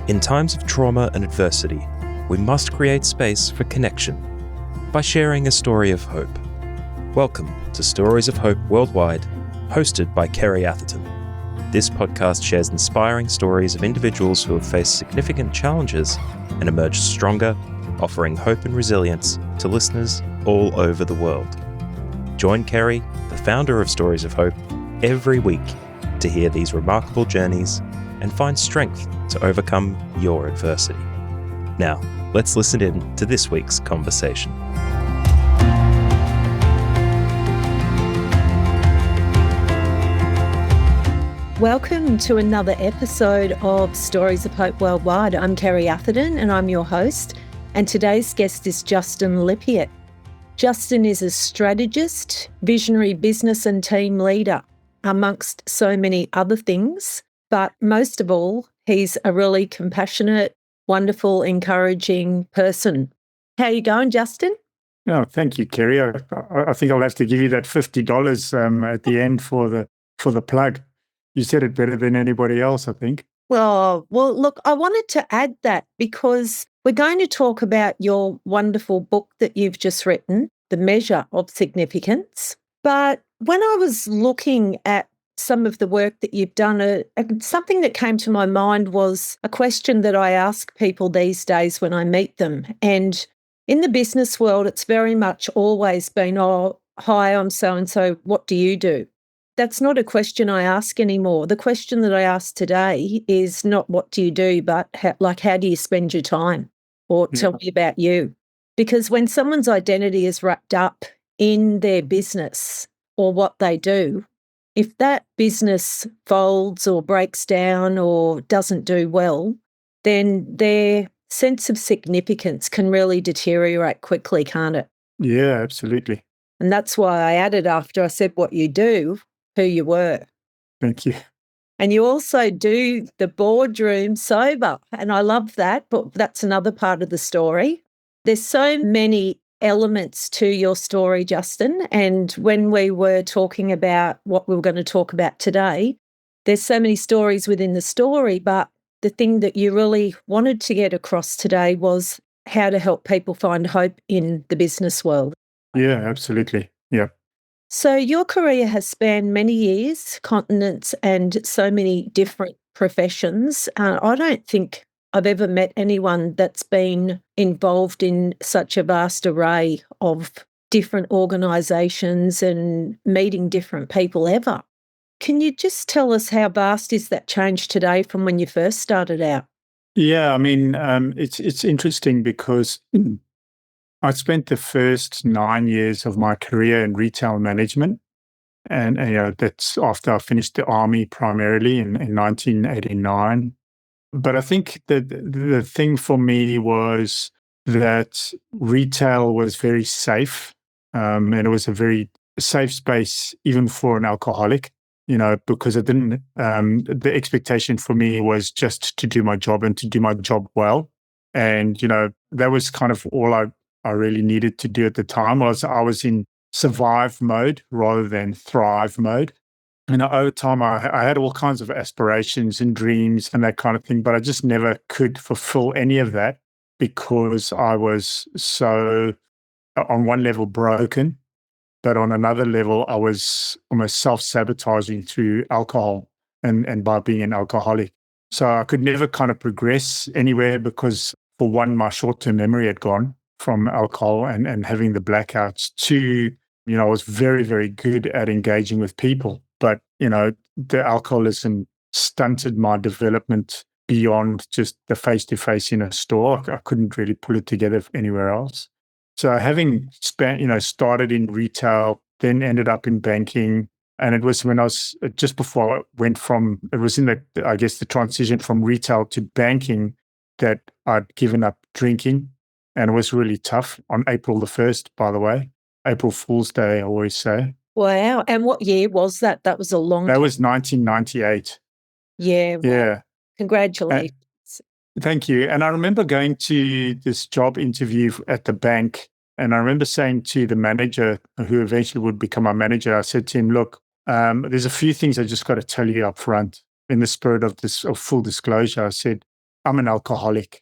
In times of trauma and adversity, we must create space for connection by sharing a story of hope. Welcome to Stories of Hope Worldwide, hosted by Kerry Atherton. This podcast shares inspiring stories of individuals who have faced significant challenges and emerged stronger, offering hope and resilience to listeners all over the world. Join Kerry, the founder of Stories of Hope, every week to hear these remarkable journeys and find strength to overcome your adversity. Now, let's listen in to this week's conversation. Welcome to another episode of Stories of Hope Worldwide. I'm Kerry Atherton and I'm your host, and today's guest is Justin Lippiatt. Justin is a strategist, visionary business and team leader, amongst so many other things, but most of all, he's a really compassionate, wonderful, encouraging person. How are you going, Justin? Oh, thank you, Kerry. I think I'll have to give you that $50 at the end for the plug. You said it better than anybody else, I think. Well, look, I wanted to add that because we're going to talk about your wonderful book that you've just written, The Measure of Significance. But when I was looking at some of the work that you've done, something that came to my mind was a question that I ask people these days when I meet them. And in the business world, it's very much always been, oh, hi, I'm so-and-so, what do you do? That's not a question I ask anymore. The question that I ask today is not what do you do, but how do you spend your time? Or tell me about you. Because when someone's identity is wrapped up in their business or what they do, if that business folds or breaks down or doesn't do well, then their sense of significance can really deteriorate quickly, can't it? Yeah, absolutely. And that's why I added after I said what you do, who you were. Thank you. And you also do the boardroom sober. And I love that, but that's another part of the story. There's so many elements to your story, Justin. And when we were talking about what we were going to talk about today, there's so many stories within the story, but the thing that you really wanted to get across today was how to help people find hope in the business world. Yeah, absolutely. Yeah. So your career has spanned many years, continents, and so many different professions. I don't think I've ever met anyone that's been involved in such a vast array of different organisations and meeting different people ever. Can you just tell us how vast is that change today from when you first started out? Yeah, I mean, it's interesting because I spent the first 9 years of my career in retail management. And that's after I finished the army primarily in 1989. But I think that the thing for me was that retail was very safe, and it was a very safe space even for an alcoholic, because it didn't, the expectation for me was just to do my job and to do my job well. And, that was kind of all I really needed to do at the time. I was in survive mode rather than thrive mode. And over time, I had all kinds of aspirations and dreams and that kind of thing, but I just never could fulfill any of that because I was so, on one level, broken, but on another level, I was almost self-sabotaging through alcohol and by being an alcoholic. So I could never kind of progress anywhere because, for one, my short-term memory had gone from alcohol and having the blackouts. Two, I was very, very good at engaging with people. But, the alcoholism stunted my development beyond just the face-to-face in a store. I couldn't really pull it together anywhere else. So having started in retail, then ended up in banking. And it was when I was just before I went it was in the transition from retail to banking that I'd given up drinking. And it was really tough on April the 1st, by the way. April Fool's Day, I always say. Wow. And what year was that? That was a long time. That was 1998. Yeah. Yeah. Congratulations. Thank you. And I remember going to this job interview at the bank, and I remember saying to the manager, who eventually would become my manager, I said to him, look, there's a few things I just got to tell you up front in the spirit of full disclosure. I said, I'm an alcoholic.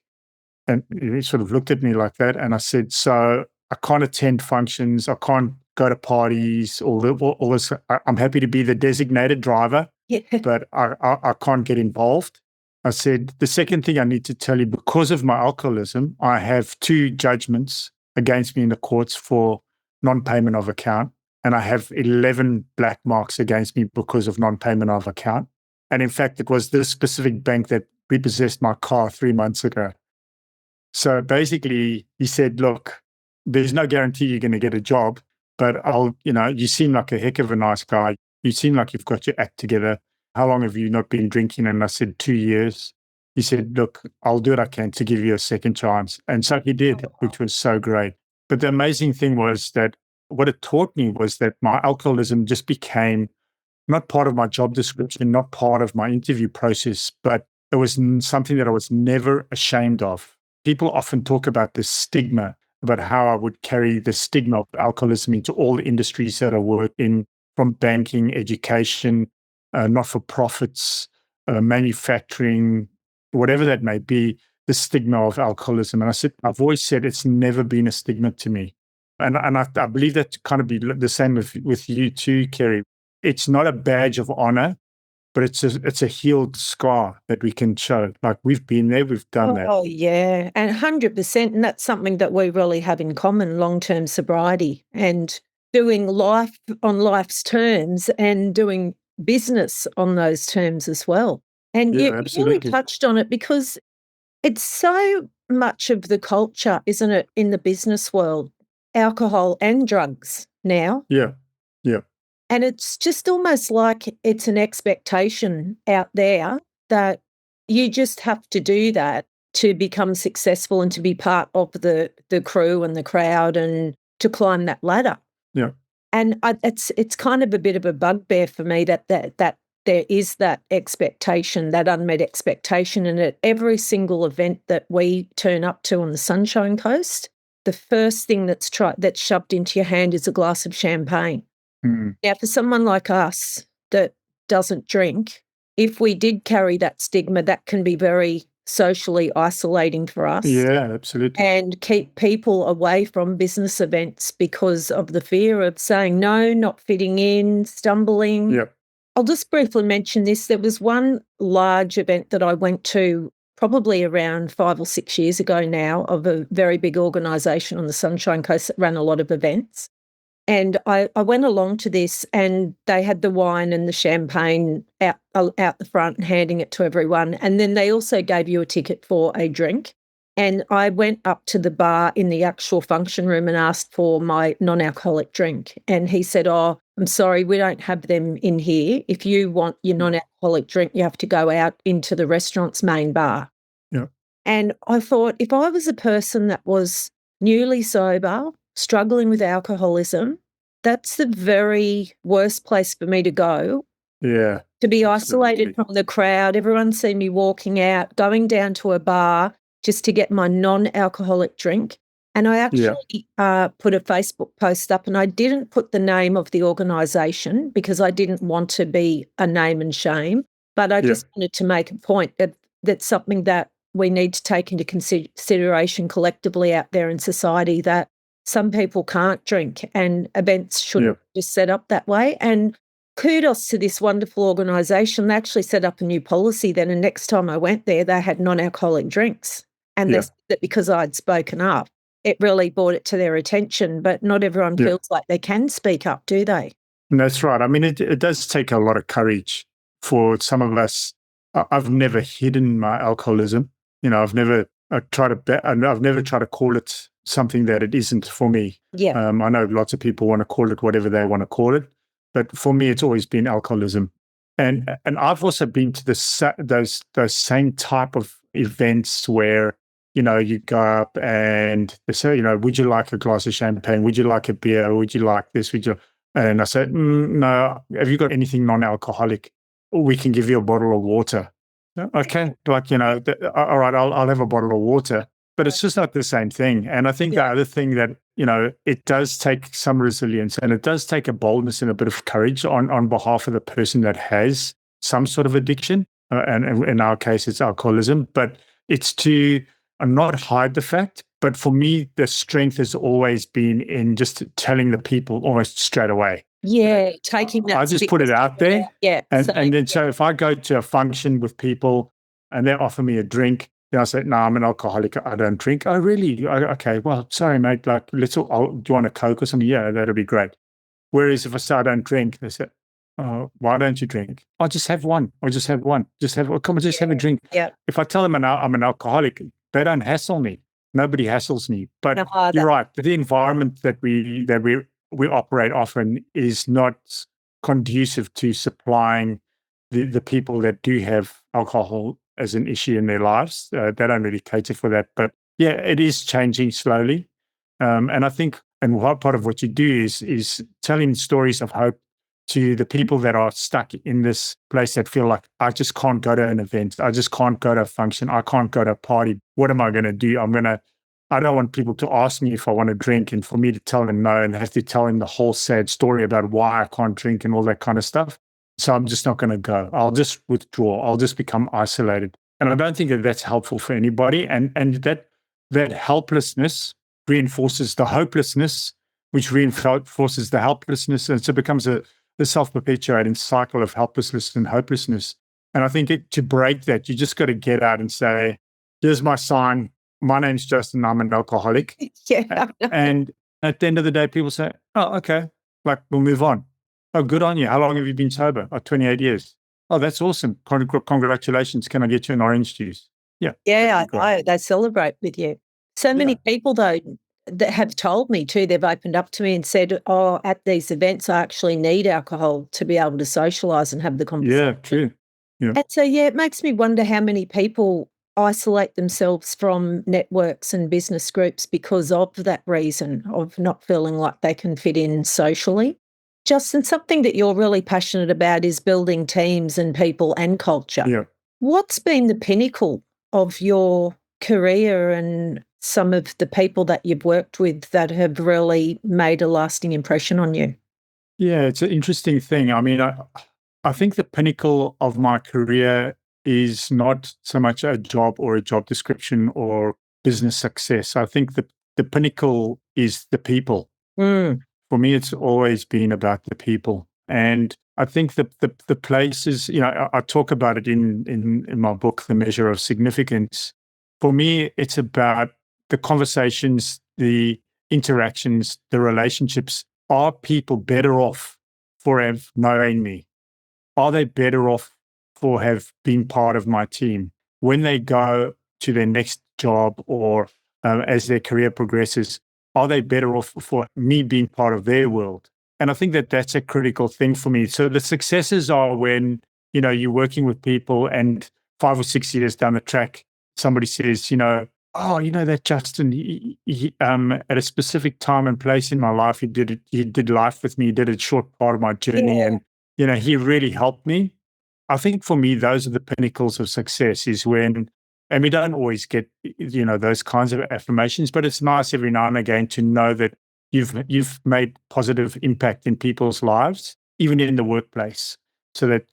And he sort of looked at me like that. And I said, so I can't attend functions. I can't go to parties. All this. I'm happy to be the designated driver, Yeah. but I can't get involved. I said, the second thing I need to tell you, because of my alcoholism, I have 2 judgments against me in the courts for non-payment of account. And I have 11 black marks against me because of non-payment of account. And in fact, it was this specific bank that repossessed my car 3 months ago. So basically, he said, look, there's no guarantee you're going to get a job, but you seem like a heck of a nice guy. You seem like you've got your act together. How long have you not been drinking? And I said, 2 years. He said, look, I'll do what I can to give you a second chance. And so he did, which was so great. But the amazing thing was that what it taught me was that my alcoholism just became not part of my job description, not part of my interview process, but it was something that I was never ashamed of. People often talk about this stigma, about how I would carry the stigma of alcoholism into all the industries that I work in, from banking, education, not-for-profits, manufacturing, whatever that may be, the stigma of alcoholism. And I've always said it's never been a stigma to me. And I believe that to kind of be the same with you too, Kerry. It's not a badge of honor, but it's a healed scar that we can show. Like, we've been there, we've done that. Oh, yeah. And 100%. And that's something that we really have in common, long-term sobriety and doing life on life's terms and doing business on those terms as well. And Yeah, you really absolutely. touched on it because it's so much of the culture, isn't it, in the business world, alcohol and drugs now. Yeah, yeah, And it's just almost like it's an expectation out there that you just have to do that to become successful and to be part of the crew and the crowd and to climb that ladder. yeah, And it's kind of a bit of a bugbear for me that there is that expectation, that unmet expectation. And at every single event that we turn up to on the Sunshine Coast, the first thing that's shoved into your hand is a glass of champagne. Mm. Now, for someone like us that doesn't drink, if we did carry that stigma, that can be very socially isolating for us. Yeah, absolutely. And keep people away from business events because of the fear of saying no, not fitting in, stumbling. Yeah. I'll just briefly mention this. There was one large event that I went to probably around 5 or 6 years ago now, of a very big organisation on the Sunshine Coast that ran a lot of events. And I went along to this, and they had the wine and the champagne out the front and handing it to everyone. And then they also gave you a ticket for a drink. And I went up to the bar in the actual function room and asked for my non-alcoholic drink. And he said, oh, I'm sorry, we don't have them in here. If you want your non-alcoholic drink, you have to go out into the restaurant's main bar. Yeah. And I thought, if I was a person that was newly sober, struggling with alcoholism, that's the very worst place for me to go. Yeah. To be Absolutely. isolated from the crowd, everyone see me walking out, going down to a bar just to get my non-alcoholic drink. And I actually put a Facebook post up, and I didn't put the name of the organisation because I didn't want to be a name and shame, but I just wanted to make a point that that's something that we need to take into consideration collectively out there in society, that some people can't drink and events shouldn't just set up that way. And kudos to this wonderful organisation. They actually set up a new policy then, and next time I went there, they had non-alcoholic drinks. And they said that because I'd spoken up, it really brought it to their attention. But not everyone feels like they can speak up, do they? That's right. I mean, it does take a lot of courage for some of us. I've never hidden my alcoholism. I've never tried to call it something that it isn't for me. Yeah. I know lots of people want to call it whatever they want to call it, but for me, it's always been alcoholism. And I've also been to those same type of events where, you go up and they say, would you like a glass of champagne? Would you like a beer? Would you like this? And I said, no, have you got anything non-alcoholic? We can give you a bottle of water. Okay. All right, I'll have a bottle of water, but it's just not the same thing. And I think the other thing that, it does take some resilience, and it does take a boldness and a bit of courage on behalf of the person that has some sort of addiction. And in our case, it's alcoholism. But It's to not hide the fact, but for me, the strength has always been in just telling the people almost straight away. Yeah, taking that. I just put it out there. Yeah. And then so if I go to a function with people and they offer me a drink, then I say, no, I'm an alcoholic. I don't drink. Oh, really? Okay. Well, sorry, mate. Like, do you want a Coke or something? Yeah, that'll be great. Whereas if I say I don't drink, they say, oh, why don't you drink? I'll just have one. Or just have one. Come on, just have a drink. Yeah. If I tell them I'm an alcoholic, they don't hassle me. Nobody hassles me. But you're right. The environment that we operate often is not conducive to supplying the people that do have alcohol as an issue in their lives. They don't really cater for that. But yeah, it is changing slowly. And I think, and part of what you do is telling stories of hope to the people that are stuck in this place that feel like, I just can't go to an event. I just can't go to a function. I can't go to a party. What am I going to do? I don't want people to ask me if I want to drink and for me to tell them no and have to tell them the whole sad story about why I can't drink and all that kind of stuff. So I'm just not going to go. I'll just withdraw. I'll just become isolated. And I don't think that that's helpful for anybody. And that helplessness reinforces the hopelessness, which reinforces the helplessness. And so it becomes a self-perpetuating cycle of helplessness and hopelessness. And I think to break that, you just got to get out and say, here's my sign. My name's Justin. I'm an alcoholic. Yeah. And at the end of the day, people say, oh, okay, like we'll move on. Oh, good on you. How long have you been sober? Oh, 28 years. Oh, that's awesome. Congratulations. Can I get you an orange juice? Yeah. Yeah, they celebrate with you. So many people, though, that have told me too, they've opened up to me and said, oh, at these events, I actually need alcohol to be able to socialise and have the conversation. Yeah, true. Yeah. And so, it makes me wonder how many people isolate themselves from networks and business groups because of that reason of not feeling like they can fit in socially. Justin, something that you're really passionate about is building teams and people and culture. Yeah. What's been the pinnacle of your career and some of the people that you've worked with that have really made a lasting impression on you? Yeah, it's an interesting thing. I mean, I think the pinnacle of my career is not so much a job or a job description or business success. I think the pinnacle is the people. For me, it's always been about the people. And I think the places, I talk about it in my book, The Measure of Significance. For me, it's about the conversations, the interactions, the relationships. Are people better off for have knowing me? Are they better off for have been part of my team? When they go to their next job or as their career progresses, are they better off for me being part of their world? And I think that that's a critical thing for me. So the successes are when, you're working with people and 5 or 6 years down the track, somebody says, oh, that Justin, he, at a specific time and place in my life, he did life with me. He did a short part of my journey and, he really helped me. I think for me, those are the pinnacles of success is when, and we don't always get, those kinds of affirmations, but it's nice every now and again to know that you've made positive impact in people's lives, even in the workplace. So that,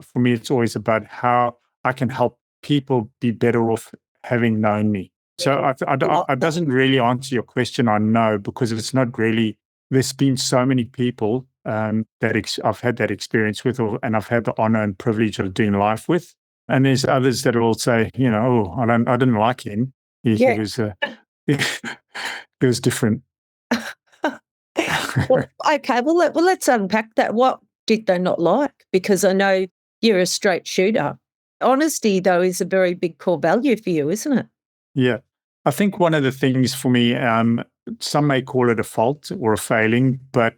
for me, it's always about how I can help people be better off having known me. So it doesn't really answer your question, I know, because it's not really, there's been so many people that I've had that experience with, and I've had the honor and privilege of doing life with. And there's others that will say, oh, I didn't like him. He was, he was different. Well, okay, let's unpack that. What did they not like? Because I know you're a straight shooter. Honesty, though, is a very big core value for you, isn't it? Yeah. I think one of the things for me, some may call it a fault or a failing, but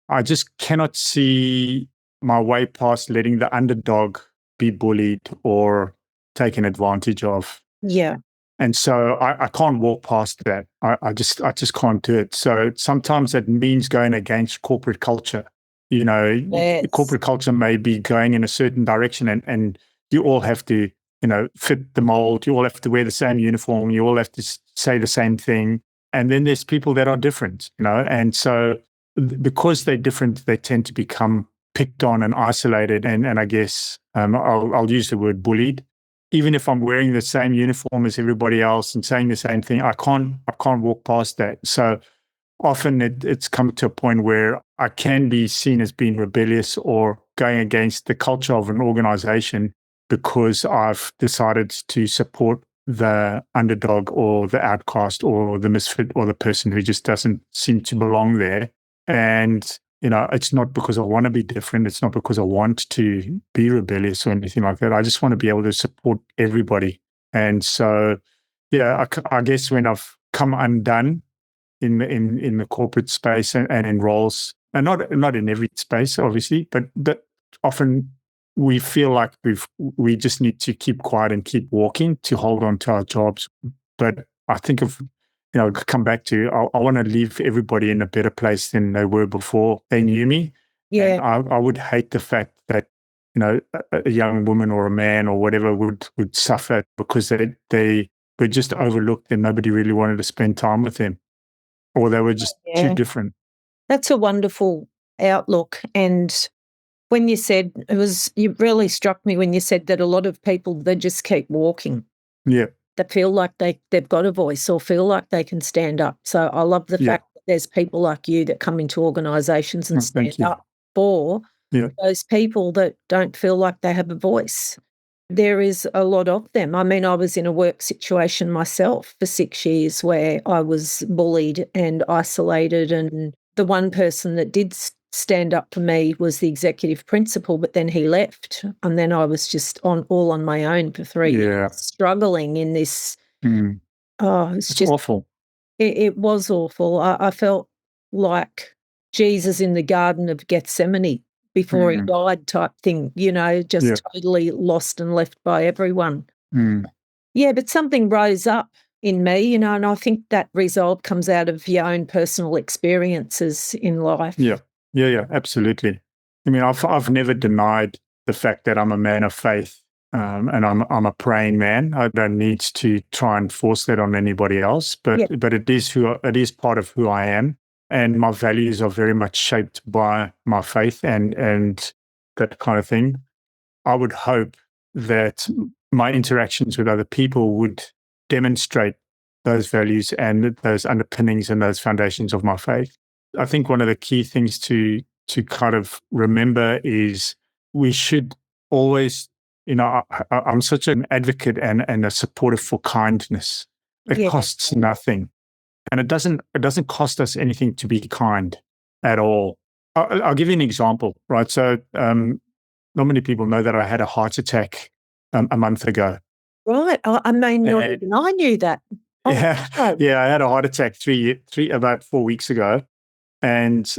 I just cannot see my way past letting the underdog be bullied or taken advantage of. Yeah. And so I can't walk past that. I just can't do it. So sometimes it means going against corporate culture. Yes. Corporate culture may be going in a certain direction and you all have to, fit the mold. You all have to wear the same uniform. You all have to say the same thing. And then there's people that are different, and so because they're different, they tend to become picked on and isolated. And I guess I'll use the word bullied. even if I'm wearing the same uniform as everybody else and saying the same thing, I can't walk past that. So often it's come to a point where I can be seen as being rebellious or going against the culture of an organization because I've decided to support the underdog or the outcast or the misfit or the person who just doesn't seem to belong there. And, it's not because I want to be different. It's not because I want to be rebellious or anything like that. I just want to be able to support everybody. And so, yeah, I guess when I've come undone in the corporate space and in roles, and not in every space, obviously, but that often we feel like we just need to keep quiet and keep walking to hold on to our jobs. But I think come back to, I want to leave everybody in a better place than they were before they knew me. Yeah. And I would hate the fact that a young woman or a man or whatever would suffer because they were just overlooked and nobody really wanted to spend time with them, or they were just too different. That's a wonderful outlook. And when you said, you really struck me when you said that a lot of people, they just keep walking. Yeah. They feel like they've got a voice or feel like they can stand up. So I love the fact that there's people like you that come into organisations and stand up for those people that don't feel like they have a voice. There is a lot of them. I mean, I was in a work situation myself for 6 years where I was bullied and isolated, and the one person that did stand up for me was the executive principal, but then he left, and then I was just all on my own for 3 years, struggling in this. It's just awful. It was awful. I felt like Jesus in the Garden of Gethsemane before he died type thing, just totally lost and left by everyone. Yeah, but something rose up in me, and I think that resolve comes out of your own personal experiences in life. Yeah, absolutely. I mean, I've never denied the fact that I'm a man of faith, and I'm a praying man. I don't need to try and force that on anybody else, but it is part of who I am, and my values are very much shaped by my faith and that kind of thing. I would hope that my interactions with other people would demonstrate those values and those underpinnings and those foundations of my faith. I think one of the key things to kind of remember is we should always, I'm such an advocate and a supporter for kindness. It costs nothing, and it doesn't cost us anything to be kind at all. I'll give you an example, right? So, not many people know that I had a heart attack a month ago. Right. I mean, not even I knew that. I had a heart attack about 4 weeks ago, and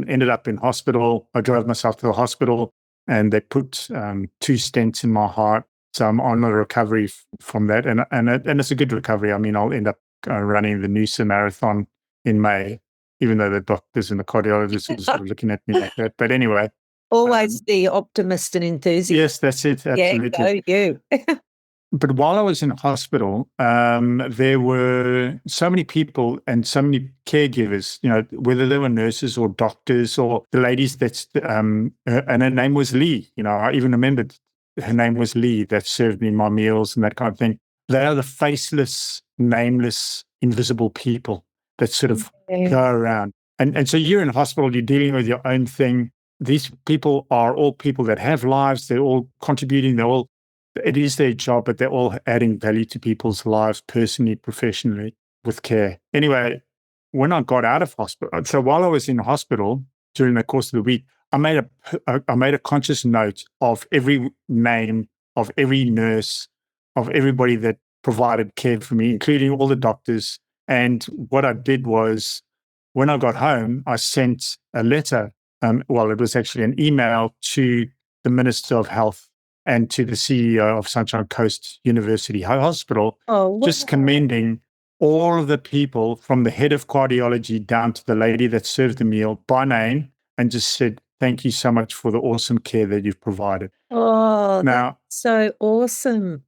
ended up in hospital. I drove myself to the hospital, and they put 2 stents in my heart. So I'm on a recovery from that, and it's a good recovery. I mean, I'll end up running the Noosa Marathon in May, even though the doctors and the cardiologists are sort of looking at me like that. But anyway. Always the optimist and enthusiast. Yes, that's it. Absolutely. Yeah, go you. But while I was in hospital, there were so many people and so many caregivers, whether they were nurses or doctors or the ladies and her name was Lee. I even remembered her name was Lee, that served me my meals and that kind of thing. They are the faceless, nameless, invisible people that sort of go around. And so you're in hospital, you're dealing with your own thing. These people are all people that have lives. They're all contributing. It is their job, but they're all adding value to people's lives personally, professionally, with care. Anyway, when I got out of hospital, so while I was in hospital during the course of the week, I made a conscious note of every name, of every nurse, of everybody that provided care for me, including all the doctors. And what I did was, when I got home, I sent a letter. It was actually an email to the Minister of Health and to the CEO of Sunshine Coast University Hospital, just commending all of the people from the head of cardiology down to the lady that served the meal by name, and just said, thank you so much for the awesome care that you've provided. Oh, now, that's so awesome.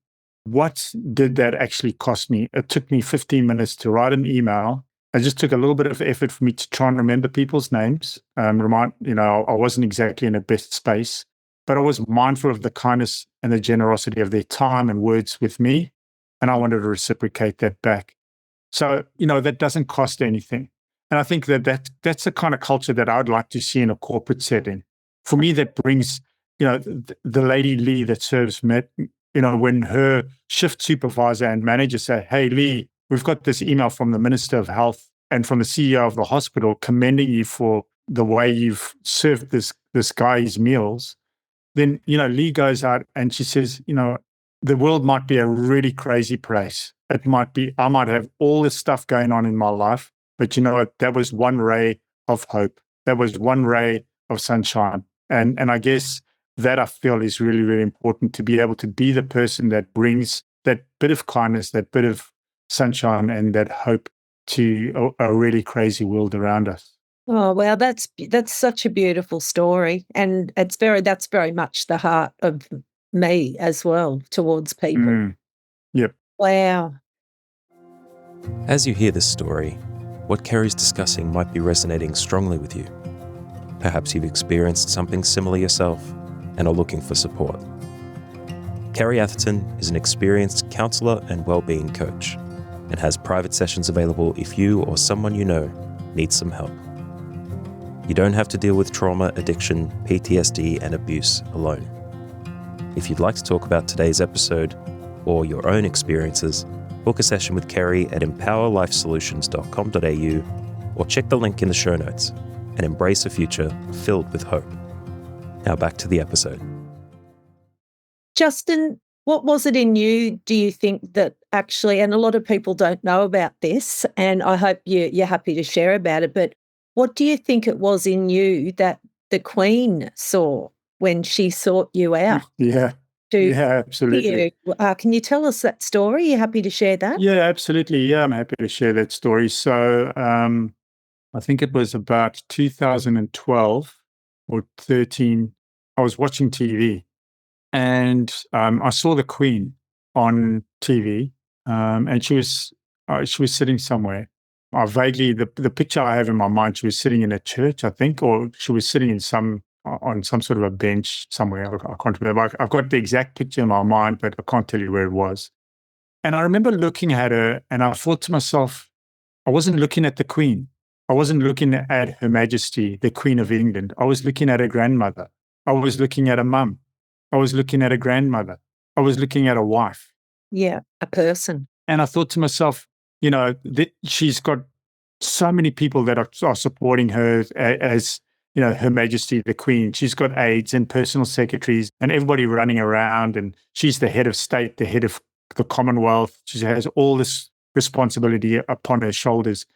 What did that actually cost me? It took me 15 minutes to write an email. It just took a little bit of effort for me to try and remember people's names. I wasn't exactly in a best space. but I was mindful of the kindness and the generosity of their time and words with me. And I wanted to reciprocate that back. So, that doesn't cost anything. And I think that's the kind of culture that I would like to see in a corporate setting. For me, that brings, the lady Lee that serves Met, when her shift supervisor and manager say, "Hey, Lee, we've got this email from the Minister of Health and from the CEO of the hospital commending you for the way you've served this guy his meals." Then, Lee goes out and she says, the world might be a really crazy place. It might be, I might have all this stuff going on in my life, but you know what? That was one ray of hope. That was one ray of sunshine. And I guess that I feel is really, really important, to be able to be the person that brings that bit of kindness, that bit of sunshine and that hope to a really crazy world around us. Oh, wow, that's such a beautiful story, and that's very much the heart of me as well towards people. Yep. Wow. As you hear this story, what Kerry's discussing might be resonating strongly with you. Perhaps you've experienced something similar yourself and are looking for support. Kerry Atherton is an experienced counsellor and wellbeing coach and has private sessions available if you or someone you know needs some help. You don't have to deal with trauma, addiction, PTSD, and abuse alone. If you'd like to talk about today's episode or your own experiences, book a session with Kerry at empowerlifesolutions.com.au or check the link in the show notes and embrace a future filled with hope. Now back to the episode. Justin, what was it in you, do you think, that actually, and a lot of people don't know about this, and I hope you're happy to share about it, but what do you think it was in you that the Queen saw when she sought you out? Yeah, absolutely. Can you tell us that story? Are you happy to share that? Yeah, absolutely. Yeah, I'm happy to share that story. So I think it was about 2012 or 13. I was watching TV and I saw the Queen on TV, and she was sitting somewhere. The picture I have in my mind, she was sitting in a church, I think, or she was sitting on some sort of a bench somewhere. I can't remember. I've got the exact picture in my mind, but I can't tell you where it was. And I remember looking at her and I thought to myself, I wasn't looking at the Queen. I wasn't looking at Her Majesty, the Queen of England. I was looking at her grandmother. I was looking at a mum. I was looking at a grandmother. I was looking at a wife. Yeah, a person. And I thought to myself, she's got so many people that are supporting her as, Her Majesty, the Queen. She's got aides and personal secretaries and everybody running around, and she's the head of state, the head of the Commonwealth. She has all this responsibility upon her shoulders.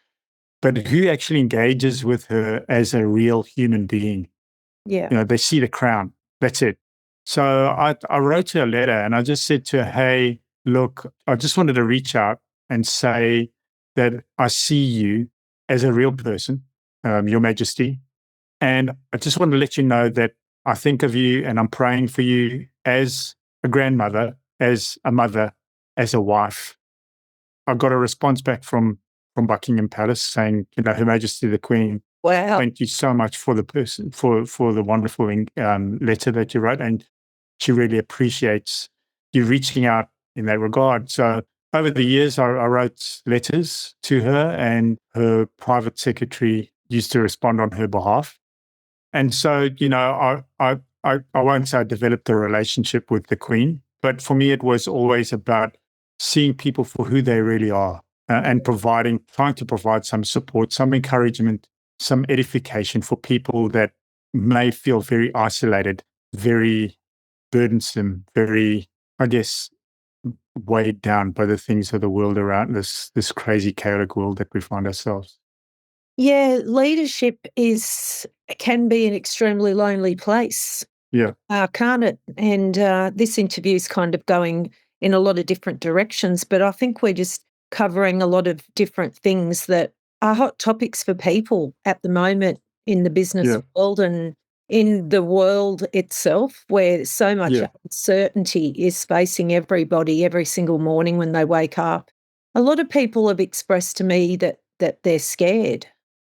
But who actually engages with her as a real human being? Yeah. They see the crown. That's it. So I wrote her a letter and I just said to her, "Hey, look, I just wanted to reach out and say that I see you as a real person, Your Majesty. And I just want to let you know that I think of you and I'm praying for you as a grandmother, as a mother, as a wife." I got a response back from Buckingham Palace saying, Her Majesty the Queen, wow, thank you so much for the wonderful letter that you wrote, and she really appreciates you reaching out in that regard. So over the years, I wrote letters to her, and her private secretary used to respond on her behalf. And so, I won't say I developed a relationship with the Queen, but for me, it was always about seeing people for who they really are, and trying to provide some support, some encouragement, some edification for people that may feel very isolated, very burdensome, very, I guess, weighed down by the things of the world around this crazy, chaotic world that we find ourselves. Yeah, leadership can be an extremely lonely place. Yeah. Can't it? And this interview's kind of going in a lot of different directions, but I think we're just covering a lot of different things that are hot topics for people at the moment in the business world and in the world itself, where so much uncertainty is facing everybody every single morning when they wake up. A lot of people have expressed to me that they're scared.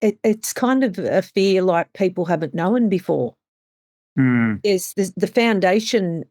It's kind of a fear like people haven't known before. is the foundation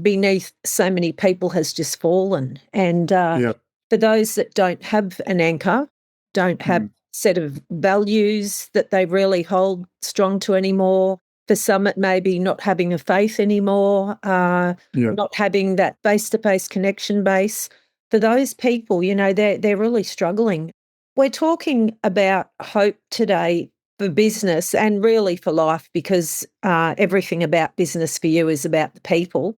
beneath so many people has just fallen. And for those that don't have an anchor, don't have a set of values that they really hold strong to anymore, for some it may be not having a faith anymore, not having that face-to-face connection base. For those people, they're really struggling. We're talking about hope today for business and really for life, because everything about business for you is about the people.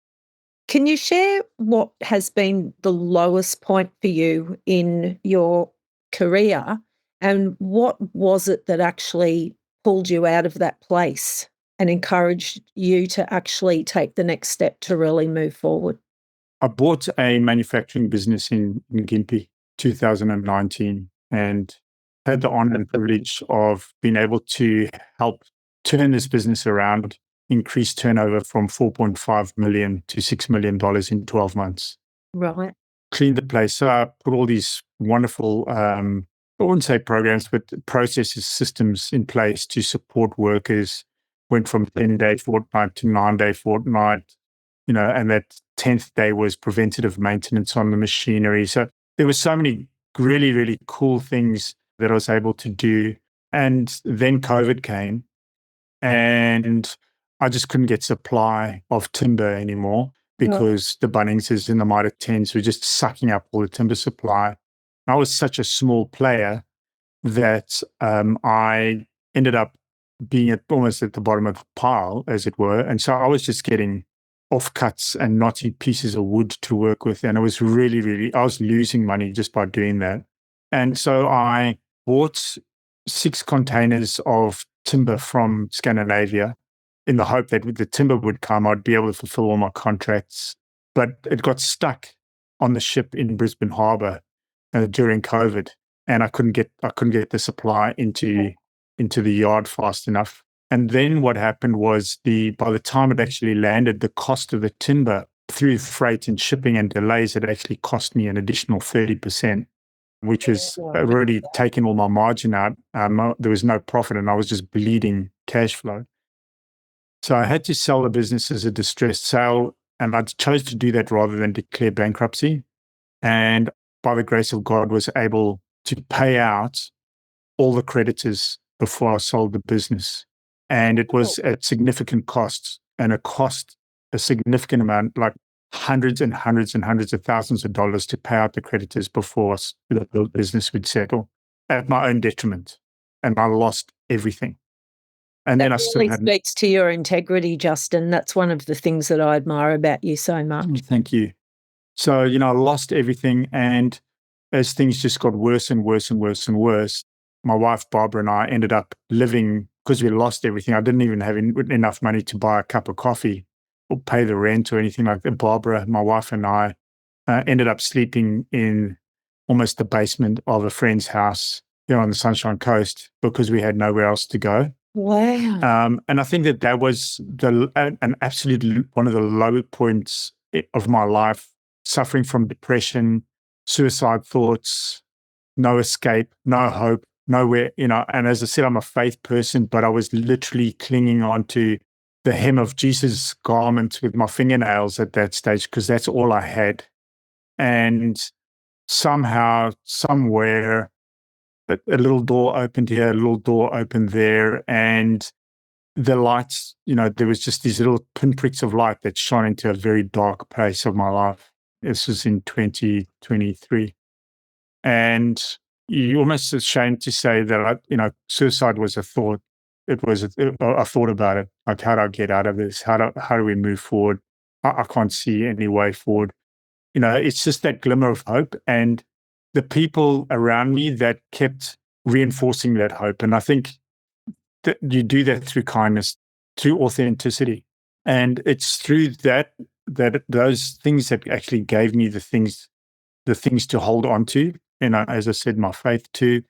Can you share what has been the lowest point for you in your career, and what was it that actually pulled you out of that place and encouraged you to actually take the next step to really move forward? I bought a manufacturing business in Gympie, 2019, and had the honor and privilege of being able to help turn this business around, increase turnover from $4.5 million to $6 million in 12 months. Right. Cleaned the place up, put all these wonderful, I wouldn't say programs, but processes, systems in place to support workers. Went from 10-day fortnight to 9-day fortnight, and that 10th day was preventative maintenance on the machinery. So there were so many really, really cool things that I was able to do. And then COVID came, and I just couldn't get supply of timber anymore because the Bunningses and the Mitre 10s were just sucking up all the timber supply. I was such a small player that I ended up being almost at the bottom of the pile, as it were. And so I was just getting offcuts and knotty pieces of wood to work with. And it was really, really, I was losing money just by doing that. And so I bought 6 containers of timber from Scandinavia in the hope that with the timber would come, I'd be able to fulfill all my contracts. But it got stuck on the ship in Brisbane Harbour during COVID, and I couldn't get the supply into the yard fast enough. And then what happened was by the time it actually landed, the cost of the timber through freight and shipping and delays had actually cost me an additional 30%, which has already taken all my margin out. There was no profit, and I was just bleeding cash flow. So I had to sell the business as a distressed sale, and I chose to do that rather than declare bankruptcy. And by the grace of God, was able to pay out all the creditors before I sold the business. And it was at significant costs, and it cost a significant amount, like hundreds and hundreds and hundreds of thousands of dollars to pay out the creditors before the business would settle, at my own detriment. And I lost everything. And then I still really speaks to your integrity, Justin. That's one of the things that I admire about you so much. Thank you. So, I lost everything. And as things just got worse and worse and worse and worse, my wife, Barbara, and I ended up living, because we lost everything. I didn't even have enough money to buy a cup of coffee or pay the rent or anything like that. Barbara, my wife, and I ended up sleeping in almost the basement of a friend's house here on the Sunshine Coast because we had nowhere else to go. Wow. And I think that was an absolute one of the low points of my life, suffering from depression, suicide thoughts, no escape, no hope, nowhere, and as I said, I'm a faith person, but I was literally clinging on to the hem of Jesus' garment with my fingernails at that stage, because that's all I had. And somehow, somewhere, a little door opened here, a little door opened there, and the lights, there was just these little pinpricks of light that shone into a very dark place of my life. This was in 2023. And you're almost ashamed to say that, suicide was a thought. I thought about it. Like, how do I get out of this? How do we move forward? I can't see any way forward. It's just that glimmer of hope, and the people around me that kept reinforcing that hope. And I think that you do that through kindness, through authenticity. And it's through that those things that actually gave me the things to hold on to. As I said, my faith too.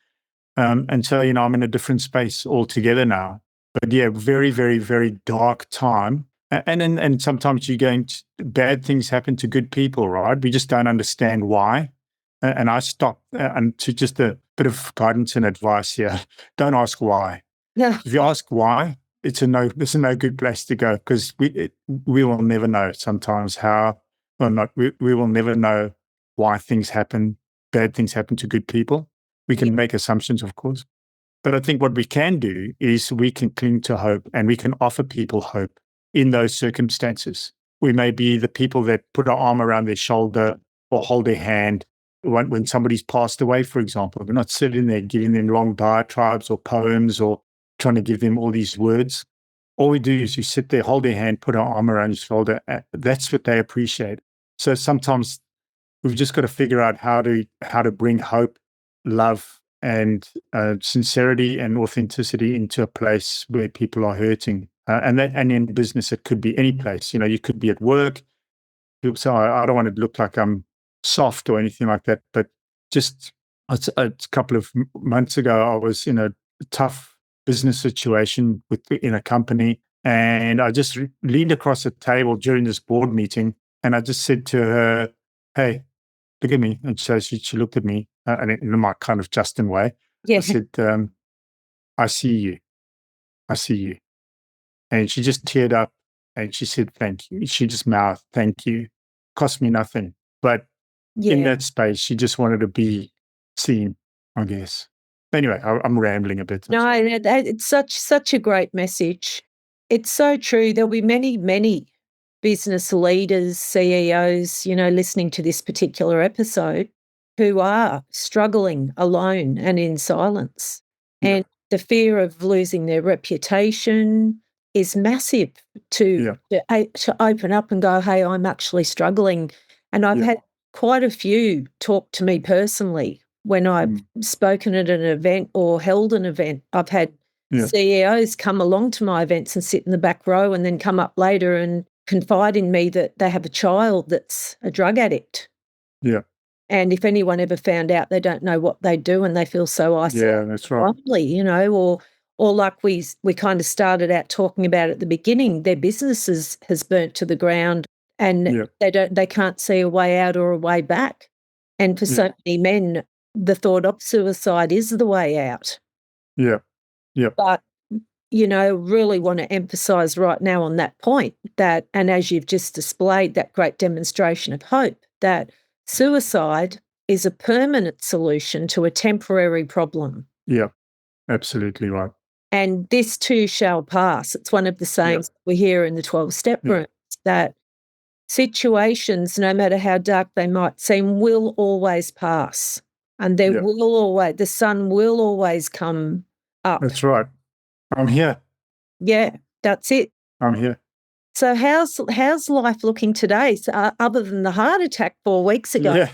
And so, I'm in a different space altogether now. But yeah, very, very, very dark time. And sometimes bad things happen to good people, right? We just don't understand why. And I stop, and to just a bit of guidance and advice here. Don't ask why. Yeah. If you ask why, it's a no good place to go, because we will never know sometimes how, or not, we will never know why things happen, bad things happen to good people. We can make assumptions, of course. But I think what we can do is we can cling to hope, and we can offer people hope in those circumstances. We may be the people that put our arm around their shoulder or hold their hand when somebody's passed away, for example. We're not sitting there giving them long diatribes or poems or trying to give them all these words. All we do is we sit there, hold their hand, put our arm around their shoulder. That's what they appreciate. So sometimes we've just got to figure out how to bring hope, love, and sincerity and authenticity into a place where people are hurting. And in business, it could be any place. You could be at work. People say, I don't want to look like I'm soft or anything like that. But just a couple of months ago, I was in a tough business situation in a company. And I just leaned across the table during this board meeting, and I just said to her, "Hey, look at me." And so she looked at me and in my kind of Justin way. I said, "I see you. I see you." And she just teared up and she said, "Thank you." She just mouthed, "Thank you." Cost me nothing. But in that space, she just wanted to be seen, I guess. Anyway, I'm rambling a bit. No, it's such a great message. It's so true. There'll be many, many business leaders, CEOs, listening to this particular episode who are struggling alone and in silence. Yeah. And the fear of losing their reputation is massive to open up and go, "Hey, I'm actually struggling." And I've had quite a few talk to me personally when I've spoken at an event or held an event. I've had CEOs come along to my events and sit in the back row and then come up later and confide in me that they have a child that's a drug addict. Yeah. And if anyone ever found out, they don't know what they do and they feel so isolated. Yeah, that's right. Or like we kind of started out talking about at the beginning, their business has burnt to the ground and they can't see a way out or a way back. And for so many men, the thought of suicide is the way out. Yeah. Yeah. But really want to emphasize right now on that point that, and as you've just displayed that great demonstration of hope, that suicide is a permanent solution to a temporary problem. Yeah, absolutely right. And this too shall pass. It's one of the sayings we hear in the 12-step rooms, that situations, no matter how dark they might seem, will always pass. And the sun will always come up. That's right. I'm here. Yeah, that's it. I'm here. So how's life looking today, other than the heart attack 4 weeks ago?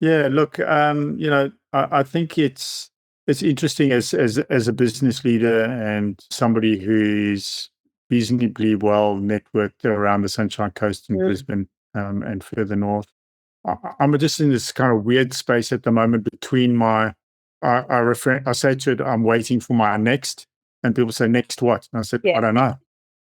Yeah. Look, I think it's interesting as a business leader and somebody who's reasonably well networked around the Sunshine Coast in Brisbane and further north. I'm just in this kind of weird space at the moment between my. I say to it, I'm waiting for my next. And people say, "Next what?" And I said, "I don't know.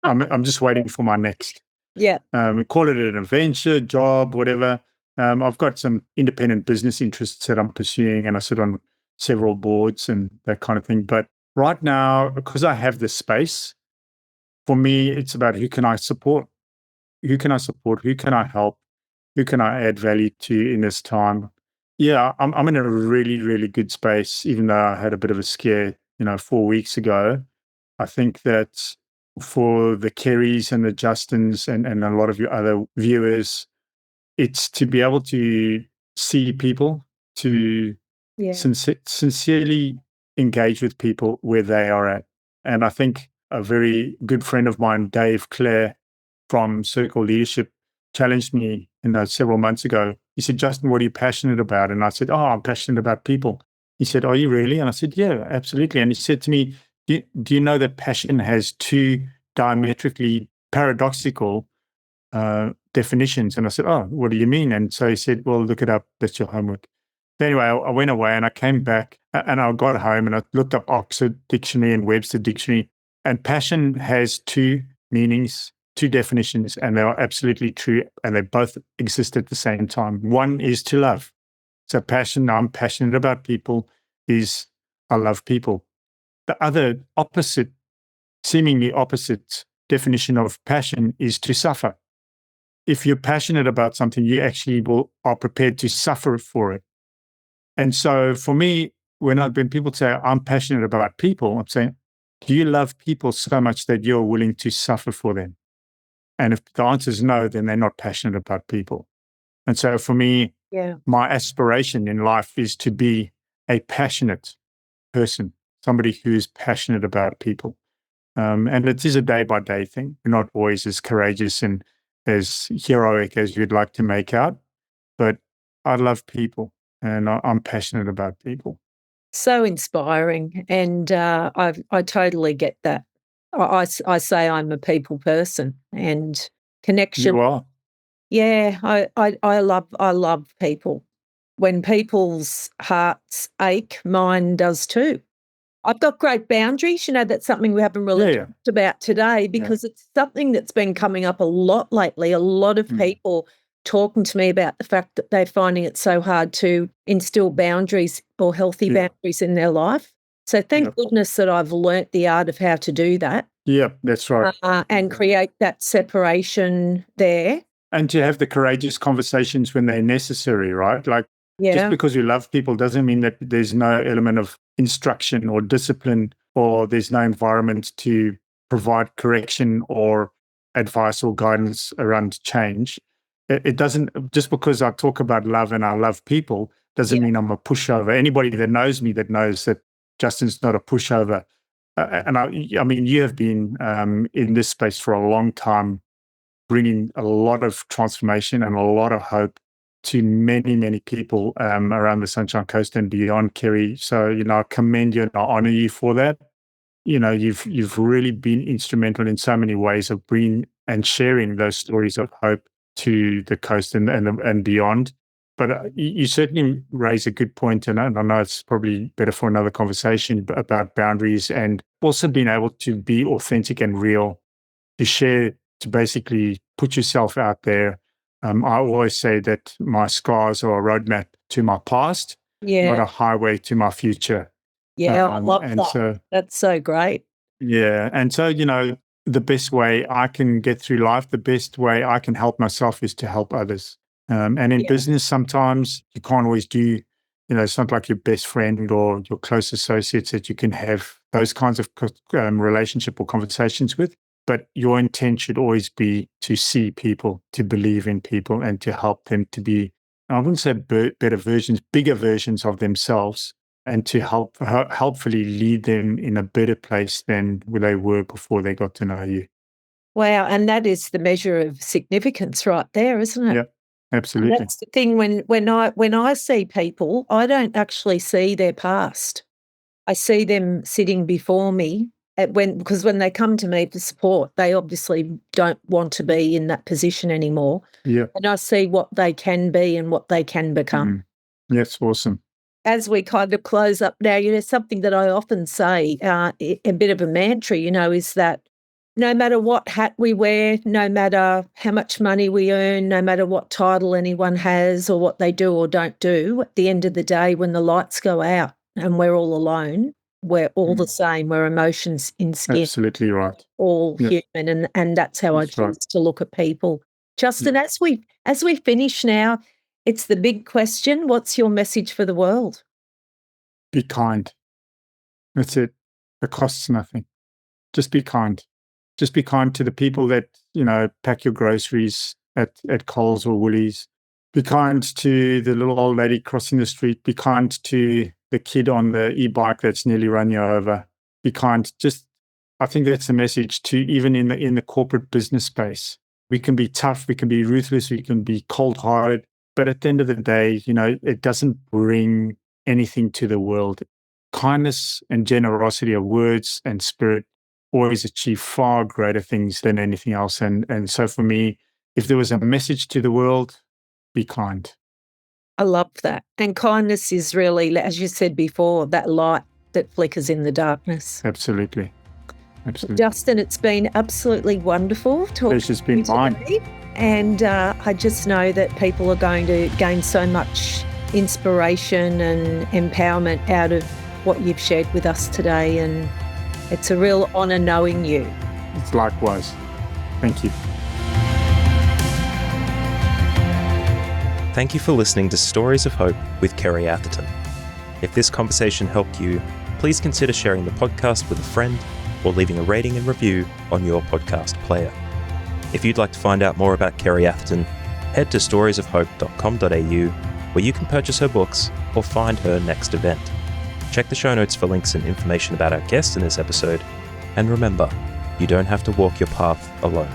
I'm just waiting for my next." Yeah. We call it an adventure, job, whatever. I've got some independent business interests that I'm pursuing, and I sit on several boards and that kind of thing. But right now, because I have this space, for me, it's about who can I support? Who can I support? Who can I help? Who can I add value to in this time? Yeah, I'm in a really, really good space, even though I had a bit of a scare 4 weeks ago. I think that for the Kerrys and the Justins and a lot of your other viewers, it's to be able to see people, to sincerely engage with people where they are at. And I think a very good friend of mine, Dave Clare from Circle Leadership, challenged me several months ago. He said, "Justin, what are you passionate about?" And I said, "Oh, I'm passionate about people." He said, "Are you really?" And I said, "Yeah, absolutely." And he said to me, do you know that passion has two diametrically paradoxical definitions? And I said, "Oh, what do you mean?" And so he said, "Well, look it up. That's your homework." Anyway, I went away and I came back and I got home and I looked up Oxford Dictionary and Webster Dictionary. And passion has two meanings, two definitions, and they are absolutely true. And they both exist at the same time. One is to love. So passion, I'm passionate about people, is I love people. The other opposite seemingly opposite definition of passion is to suffer. If you're passionate about something, you actually are prepared to suffer for it. And so for me, when people say I'm passionate about people, I'm saying, do you love people so much that you're willing to suffer for them? And if the answer is no, then they're not passionate about people. And so for me, my aspiration in life is to be a passionate person, somebody who is passionate about people. And it is a day-by-day thing. We're not always as courageous and as heroic as you'd like to make out, but I love people and I'm passionate about people. So inspiring. And I totally get that. I say I'm a people person, and connection. You are. Yeah, I love people. When people's hearts ache, mine does too. I've got great boundaries. That's something we haven't really talked about today, because it's something that's been coming up a lot lately. A lot of people talking to me about the fact that they're finding it so hard to instill boundaries or healthy boundaries in their life. So thank goodness that I've learnt the art of how to do that. Yeah, that's right. And create that separation there. And to have the courageous conversations when they're necessary, right? Like, just because you love people doesn't mean that there's no element of instruction or discipline, or there's no environment to provide correction or advice or guidance around change. It doesn't, just because I talk about love and I love people, doesn't mean I'm a pushover. Anybody that knows me that knows that Justin's not a pushover. And I mean, you have been in this space for a long time, bringing a lot of transformation and a lot of hope to many, many people around the Sunshine Coast and beyond, Kerry. So, I commend you and I honor you for that. You've really been instrumental in so many ways of bringing and sharing those stories of hope to the coast and beyond. But you certainly raise a good point, and I know it's probably better for another conversation about boundaries and also being able to be authentic and real, to share, to basically put yourself out there. I always say that my scars are a roadmap to my past, not a highway to my future. Yeah, I love that. So, that's so great. Yeah. And so, the best way I can get through life, the best way I can help myself is to help others. And in business, sometimes you can't always do, it's not like your best friend or your close associates that you can have those kinds of relationship or conversations with. But your intent should always be to see people, to believe in people, and to help them to be, I wouldn't say better versions, bigger versions of themselves, and to helpfully lead them in a better place than where they were before they got to know you. Wow. And that is the measure of significance right there, isn't it? Yeah, absolutely. And that's the thing, when I see people, I don't actually see their past. I see them sitting before me because when they come to me for support, they obviously don't want to be in that position anymore. Yeah. And I see what they can be and what they can become. That's awesome. As we kind of close up now, something that I often say, a bit of a mantra, is that no matter what hat we wear, no matter how much money we earn, no matter what title anyone has or what they do or don't do, at the end of the day, when the lights go out and we're all alone, we're all the same. We're emotions in skin. Absolutely right. All human, and that's how I choose to look at people. Justin, as we finish now, it's the big question. What's your message for the world? Be kind. That's it. It costs nothing. Just be kind. Just be kind to the people that, pack your groceries at Coles or Woolies. Be kind to the little old lady crossing the street. Be kind to the kid on the e-bike that's nearly run you over. Be kind. I think that's the message to even in the corporate business space. We can be tough, we can be ruthless, we can be cold-hearted, but at the end of the day, it doesn't bring anything to the world. Kindness and generosity of words and spirit always achieve far greater things than anything else. And so for me, if there was a message to the world, be kind. I love that. And kindness is really, as you said before, that light that flickers in the darkness. Absolutely. Absolutely. Justin, it's been absolutely wonderful talking to you today. It's been mine. And I just know that people are going to gain so much inspiration and empowerment out of what you've shared with us today. And It's a real honour knowing you. It's likewise. Thank you. Thank you for listening to Stories of Hope with Kerry Atherton. If this conversation helped you, please consider sharing the podcast with a friend or leaving a rating and review on your podcast player. If you'd like to find out more about Kerry Atherton, head to storiesofhope.com.au, where you can purchase her books or find her next event. Check the show notes for links and information about our guest in this episode, and remember, you don't have to walk your path alone.